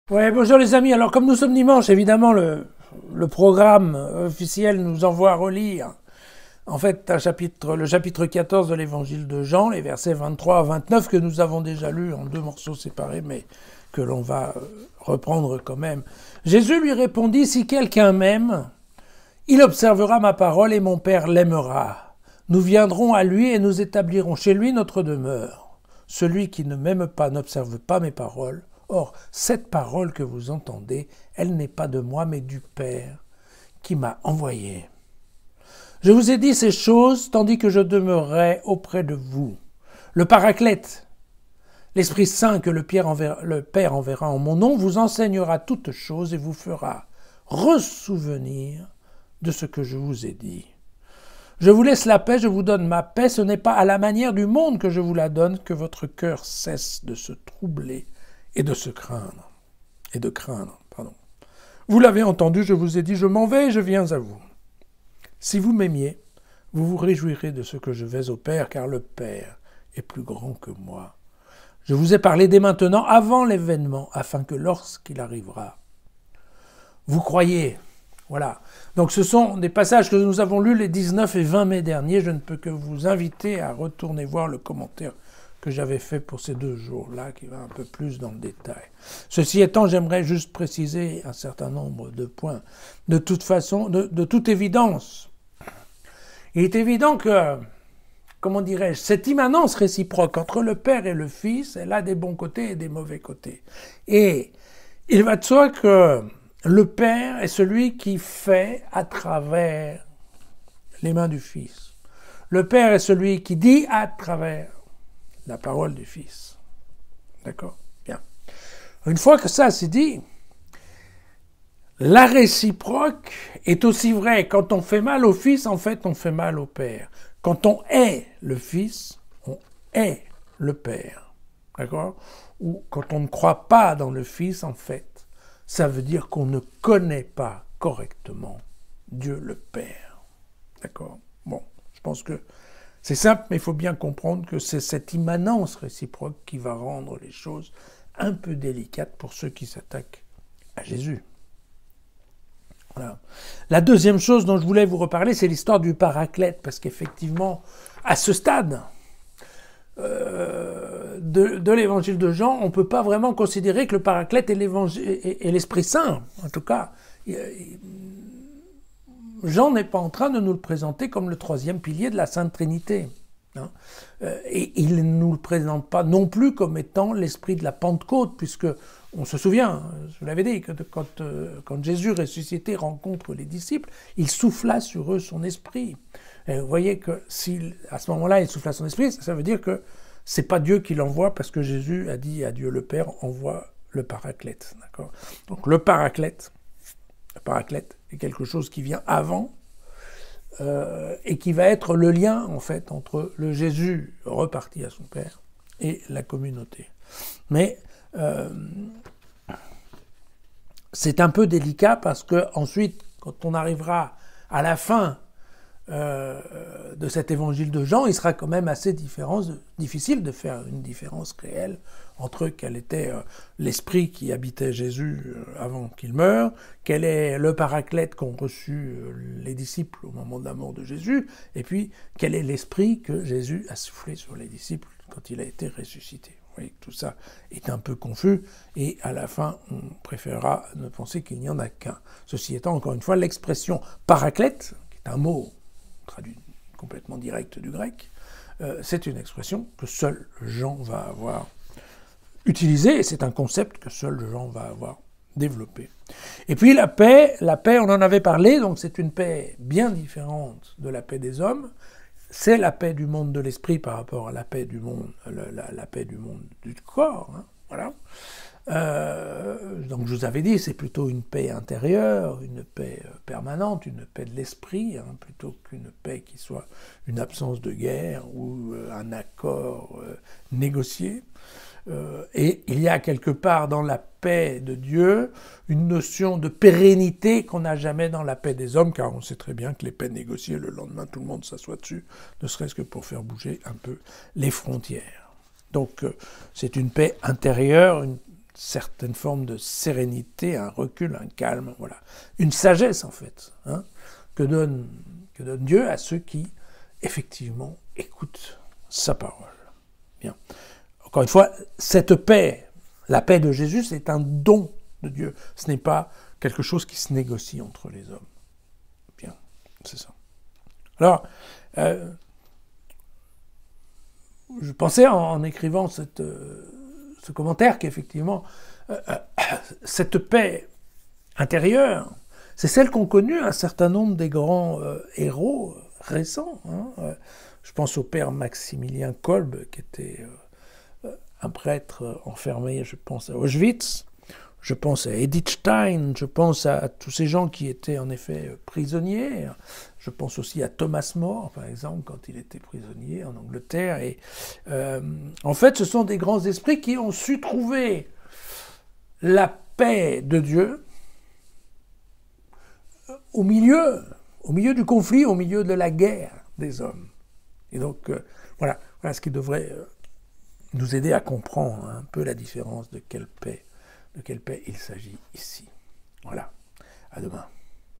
Ouais, bonjour les amis. Alors comme nous sommes dimanche, évidemment le programme officiel nous envoie à relire en fait le chapitre 14 de l'évangile de Jean, les versets 23 à 29 que nous avons déjà lus en deux morceaux séparés, mais que l'on va reprendre quand même. Jésus lui répondit, si quelqu'un m'aime, il observera ma parole et mon Père l'aimera. Nous viendrons à lui et nous établirons chez lui notre demeure. Celui qui ne m'aime pas n'observe pas mes paroles. Or, cette parole que vous entendez, elle n'est pas de moi, mais du Père qui m'a envoyé. Je vous ai dit ces choses, tandis que je demeurais auprès de vous. Le Paraclète, l'Esprit Saint que le Père enverra en mon nom, vous enseignera toutes choses et vous fera ressouvenir de ce que je vous ai dit. Je vous laisse la paix, je vous donne ma paix, ce n'est pas à la manière du monde que je vous la donne, que votre cœur cesse de se troubler et de craindre. Vous l'avez entendu, je vous ai dit, je m'en vais et je viens à vous. Si vous m'aimiez, vous vous réjouirez de ce que je vais au Père, car le Père est plus grand que moi. Je vous ai parlé dès maintenant, avant l'événement, afin que lorsqu'il arrivera, vous croyez. Voilà. Donc ce sont des passages que nous avons lus les 19 et 20 mai dernier. Je ne peux que vous inviter à retourner voir le commentaire que j'avais fait pour ces 2 jours-là, qui va un peu plus dans le détail. Ceci étant, j'aimerais juste préciser un certain nombre de points. De toute façon, de toute évidence, il est évident que, comment dirais-je, cette immanence réciproque entre le Père et le Fils, elle a des bons côtés et des mauvais côtés. Et il va de soi que le Père est celui qui fait à travers les mains du Fils. Le Père est celui qui dit à travers la parole du Fils. D'accord? Bien. Une fois que ça c'est dit, la réciproque est aussi vraie. Quand on fait mal au Fils, en fait, on fait mal au Père. Quand on hait le Fils, on hait le Père. D'accord? Ou quand on ne croit pas dans le Fils, en fait, ça veut dire qu'on ne connaît pas correctement Dieu le Père. D'accord? Bon, je pense que c'est simple, mais il faut bien comprendre que c'est cette immanence réciproque qui va rendre les choses un peu délicates pour ceux qui s'attaquent à Jésus. Voilà. La deuxième chose dont je voulais vous reparler, c'est l'histoire du Paraclète, parce qu'effectivement, à ce stade de l'évangile de Jean, on ne peut pas vraiment considérer que le Paraclète est l'Esprit Saint. En tout cas, Jean n'est pas en train de nous le présenter comme le troisième pilier de la Sainte Trinité. Et il ne nous le présente pas non plus comme étant l'esprit de la Pentecôte, puisque on se souvient, je l'avais dit, que quand Jésus ressuscité rencontre les disciples, il souffla sur eux son esprit. Et vous voyez que si à ce moment-là il souffla son esprit, ça veut dire que c'est pas Dieu qui l'envoie, parce que Jésus a dit à Dieu le Père, envoie le Paraclète. D'accord ? Donc le Paraclète est quelque chose qui vient avant, et qui va être le lien, en fait, entre le Jésus reparti à son Père et la communauté. Mais c'est un peu délicat parce que ensuite, quand on arrivera à la fin de cet évangile de Jean, il sera quand même assez difficile de faire une différence réelle entre quel était l'esprit qui habitait Jésus avant qu'il meure, quel est le Paraclète qu'ont reçu les disciples au moment de la mort de Jésus, et puis quel est l'esprit que Jésus a soufflé sur les disciples quand il a été ressuscité. Vous voyez que tout ça est un peu confus, et à la fin, on préférera ne penser qu'il n'y en a qu'un. Ceci étant, encore une fois, l'expression Paraclète, qui est un mot traduit complètement direct du grec, c'est une expression que seul Jean va avoir utilisée, et c'est un concept que seul Jean va avoir développé. Et puis la paix, on en avait parlé, donc c'est une paix bien différente de la paix des hommes. C'est la paix du monde de l'esprit par rapport à la paix du monde, la paix du monde du corps. Hein, voilà. Donc je vous avais dit, c'est plutôt une paix intérieure, une paix permanente, une paix de l'esprit, hein, plutôt qu'une paix qui soit une absence de guerre ou un accord négocié. Et il y a quelque part dans la paix de Dieu une notion de pérennité qu'on n'a jamais dans la paix des hommes, car on sait très bien que les paix négociées, le lendemain tout le monde s'assoit dessus, ne serait-ce que pour faire bouger un peu les frontières. Donc c'est une paix intérieure, certaine forme de sérénité, un recul, un calme, voilà. Une sagesse, en fait, hein, que donne Dieu à ceux qui, effectivement, écoutent sa parole. Bien. Encore une fois, cette paix, la paix de Jésus, c'est un don de Dieu. Ce n'est pas quelque chose qui se négocie entre les hommes. Bien, c'est ça. Alors, je pensais en écrivant ce commentaire qu'effectivement, cette paix intérieure, c'est celle qu'ont connue un certain nombre des grands héros récents. Hein. Je pense au père Maximilien Kolbe, qui était un prêtre enfermé, je pense, à Auschwitz. Je pense à Edith Stein, je pense à tous ces gens qui étaient en effet prisonniers. Je pense aussi à Thomas More, par exemple, quand il était prisonnier en Angleterre. Et en fait, ce sont des grands esprits qui ont su trouver la paix de Dieu au milieu du conflit, au milieu de la guerre des hommes. Et donc, voilà ce qui devrait nous aider à comprendre un peu la différence de quelle paix il s'agit ici. Voilà, à demain.